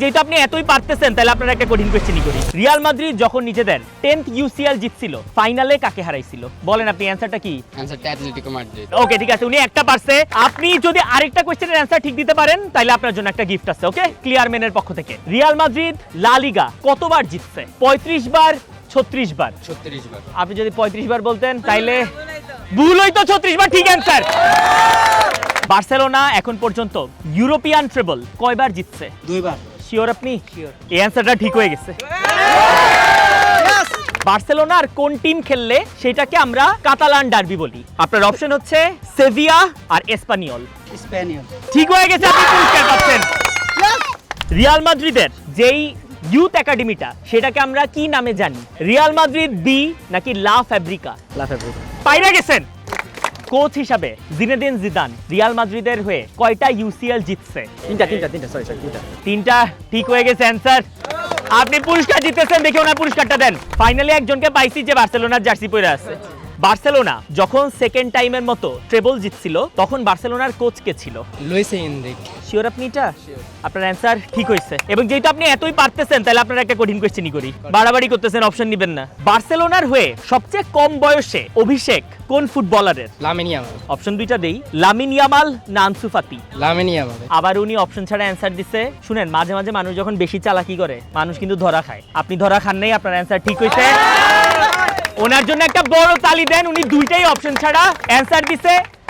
যেটা আপনি এতই পারতেছেন তাহলে আপনারা একটা কঠিন কোশ্চেনই করি। রিয়াল মাদ্রিদ যখন নিজেদের 10th ইউসিএল জিতছিল, ফাইনালে কাকে হারাইছিল? বলেন আপনি অ্যানসারটা কি? অ্যানসারটা অ্যাটলেটিকো মাদ্রিদ। ওকে ঠিক আছে, উনি একটা পারছে। আপনি যদি আরেকটা কোশ্চেনের অ্যানসার ঠিক দিতে পারেন তাহলে আপনার জন্য একটা গিফট আছে। ওকে, ক্লিয়ার মেনের পক্ষ থেকে। রিয়াল মাদ্রিদ লা লিগা কতবার জিতছে? 35 বার, 36 বার? 36 বার। আপনি যদি 35 বার বলতেন তাইলে ভুল হইতো, 36 বার ঠিক অ্যানসার। বার্সেলোনা এখন পর্যন্ত ইউরোপিয়ান ট্রেবল কয়বার জিতছে? 2 বার। শিওর আপনি? এই অ্যানসারটা ঠিক হয়ে গেছে। বার্সেলোনার কোন টিম খেললে সেটাকে আমরা কাতালান ডার্বি বলি? আপনার অপশন হচ্ছে সেভিয়া আর এসপানিওল। স্প্যানিয়াল। ঠিক হয়ে গেছে, আপনি পুরস্কার পাচ্ছেন। রিয়াল মাদ্রিদের যেই ইউথ একাডেমিটা সেটাকে আমরা কি নামে জানি? রিয়াল মাদ্রিদ বি নাকি লা ফ্যাব্রিকা? লা ফ্যাব্রিকা। পাইরা গেছেন। কোচ হিসাবে জিনেদিন জিদান রিয়াল মাদ্রিদের হয়ে কয়টা ইউসিএল জিতছে? তিনটা সরি তিনটা ঠিক হয়ে গেছে অ্যানসার। আপনি পুরস্কার জিতেছেন, দেখে ওনার পুরস্কারটা দেন। ফাইনালি একজনকে পাইছি যে বার্সেলোনার জার্সি পরে আছে। বার্সেলোনা যখন সেকেন্ড টাইমের মতো ট্রেবল জিতছিল তখন বার্সেলোনার কোচ কে ছিল? Luis Enrique. শিওর আপনি এটা? আপনার অ্যানসার ঠিক হয়েছে। এবং যেটা আপনি এতই পারতেছেন তাহলে আপনারা একটা কঠিন কোশ্চেনই করি। বাড়াবাড়ি করতেছেন, অপশন নেবেন না। বার্সেলোনার হয়ে সবচেয়ে কম বয়সে অভিষেক কোন ফুটবলারের? Lamine Yamal. অপশন দুইটা দেই, লামিন ইয়ামাল না আনসু ফাতি? Lamine Yamal. আবার উনি অপশন ছাড়া অ্যানসার দিচ্ছে। শুনেন, মাঝে মাঝে মানুষ যখন বেশি চালাকি করে মানুষ কিন্তু ধরা খায়। আপনি ধরা খান নাই, আপনার অ্যানসার ঠিক হয়েছে। ওনার জন্য একটা বড় তালি দেন, উনি দুইটাই অপশন ছাড়া অ্যানসার দিছে।